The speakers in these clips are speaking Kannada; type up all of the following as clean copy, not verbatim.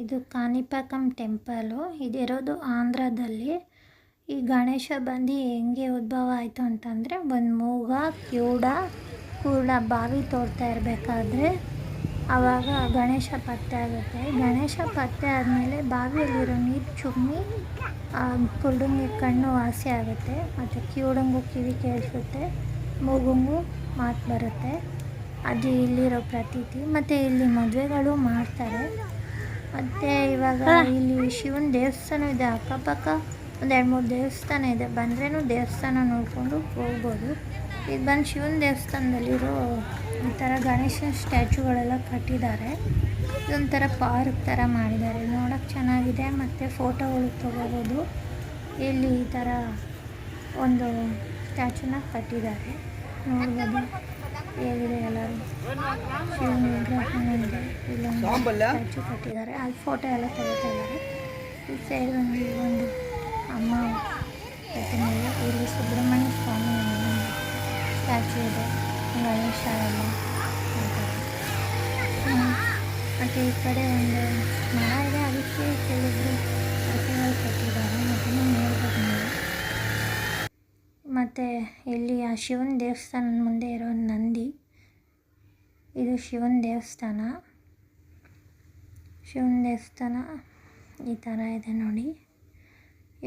ಇದು ಕಾಣಿಪಾಕಂ ಟೆಂಪಲು. ಇದಿರೋದು ಆಂಧ್ರದಲ್ಲಿ. ಈ ಗಣೇಶ ಬಂದು ಹೆಂಗೆ ಉದ್ಭವ ಆಯಿತು ಅಂತಂದರೆ, ಒಂದು ಮೂಗ ಕೂಡ ಬಾವಿ ತೋಡ್ತಾ ಇರಬೇಕಾದ್ರೆ ಆವಾಗ ಗಣೇಶ ಪತ್ತೆ ಆಗುತ್ತೆ. ಗಣೇಶ ಪತ್ತೆ ಆದಮೇಲೆ ಬಾವಿಯಲ್ಲಿರೋ ನೀರು ಚುಮ್ಮಿ ಕುರುಡಂಗೆ ಕಣ್ಣು ವಾಸಿ ಆಗುತ್ತೆ, ಮತ್ತು ಕಿವುಡಂಗೂ ಕಿವಿ ಕೇಳಿಸುತ್ತೆ, ಮೂಗಂಗೂ ಮಾತು ಬರುತ್ತೆ. ಅದು ಇಲ್ಲಿರೋ ಪ್ರತೀತಿ. ಮತ್ತು ಇಲ್ಲಿ ಮದುವೆಗಳು ಮಾಡ್ತಾರೆ. ಮತ್ತು ಇವಾಗ ಇಲ್ಲಿ ಶಿವನ ದೇವಸ್ಥಾನ ಇದೆ. ಅಕ್ಕಪಕ್ಕ ಒಂದು 2-3 ದೇವಸ್ಥಾನ ಇದೆ. ಬಂದ್ರೂ ದೇವಸ್ಥಾನ ನೋಡಿಕೊಂಡು ಹೋಗ್ಬೋದು. ಇದು ಬಂದು ಶಿವನ ದೇವಸ್ಥಾನದಲ್ಲಿರೋ ಈ ಥರ ಗಣೇಶನ ಸ್ಟ್ಯಾಚುಗಳೆಲ್ಲ ಕಟ್ಟಿದ್ದಾರೆ. ಇದೊಂಥರ ಪಾರ್ಕ್ ಥರ ಮಾಡಿದ್ದಾರೆ. ನೋಡೋಕ್ಕೆ ಚೆನ್ನಾಗಿದೆ ಮತ್ತು ಫೋಟೋಗಳು ತೊಗೋಬೋದು. ಇಲ್ಲಿ ಈ ಥರ ಒಂದು ಸ್ಟ್ಯಾಚುನ ಕಟ್ಟಿದ್ದಾರೆ, ನೋಡ್ಬೋದು ಹೇಗಿದೆ ಎಲ್ಲರೂ. ಶಿವನ ವಿಗ್ರಹನಿದೆ, ಇಲ್ಲೊಂದು ಸ್ಟ್ಯಾಚು ಕಟ್ಟಿದ್ದಾರೆ, ಅಲ್ಲಿ ಫೋಟೋ ಎಲ್ಲ ತೆಗಿತಾ ಇದ್ದಾರೆ. ಈ ಸೈಡ್ ಒಂದು ಅಮ್ಮ ಪ್ರತಿಮೆ ಇದೆ. ಇಲ್ಲಿ ಸುಬ್ರಹ್ಮಣ್ಯ ಸ್ವಾಮಿ ಸ್ಟ್ಯಾಚು ಇದೆ, ಗಣೇಶ ಎಲ್ಲ ಇದ್ದಾರೆ. ಮತ್ತು ಈ ಕಡೆ ಒಂದು ಮರ ಇದೆ, ಅದಕ್ಕೆ ಕೆಲವೊಬ್ಬರು ಅಡಿಕೆಗಳು ಕಟ್ಟಿದ್ದಾರೆ. ಮತ್ತು ನೋಡ್ಬೋದು ನೀವು. ಮತ್ತು ಇಲ್ಲಿ ಆ ಶಿವನ ದೇವಸ್ಥಾನದ ಮುಂದೆ ಇರೋ ನಂದಿ, ಇದು ಶಿವನ ದೇವಸ್ಥಾನ. ಈ ಥರ ಇದೆ ನೋಡಿ.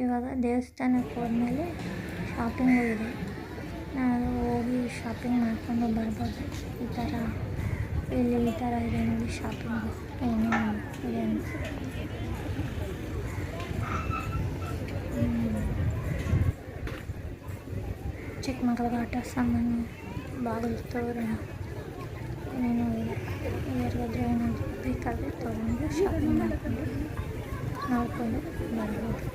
ಇವಾಗ ದೇವಸ್ಥಾನಕ್ಕೆ ಹೋದ್ಮೇಲೆ ಶಾಪಿಂಗು ಇದೆ, ನಾವು ಹೋಗಿ ಶಾಪಿಂಗ್ ಮಾಡಿಕೊಂಡು ಬರ್ಬೋದು. ಈ ಥರ ಇಲ್ಲಿ ಈ ಥರ ಇದೆ ನೋಡಿ ಶಾಪಿಂಗು ಏನೇನು ಇದೆ ಅಂತ. ಚಿಕ್ಕ ಮಕ್ಕಳಿಗೆ ಆಟ ಸಾಮಾನು, ಬಾಗಿಲು ತೋರಣ ಏನೇನೋ ಇದೆ. ಯಾರಿಗಾದ್ರೂ ಏನಾದರೂ ಬೇಕಾದರೆ ತೊಗೊಂಡು ಶಾಪಿಂಗ್ ಮಾಡಿಕೊಂಡು ನೋಡಿಕೊಂಡು ಬರ್ಬೋದು.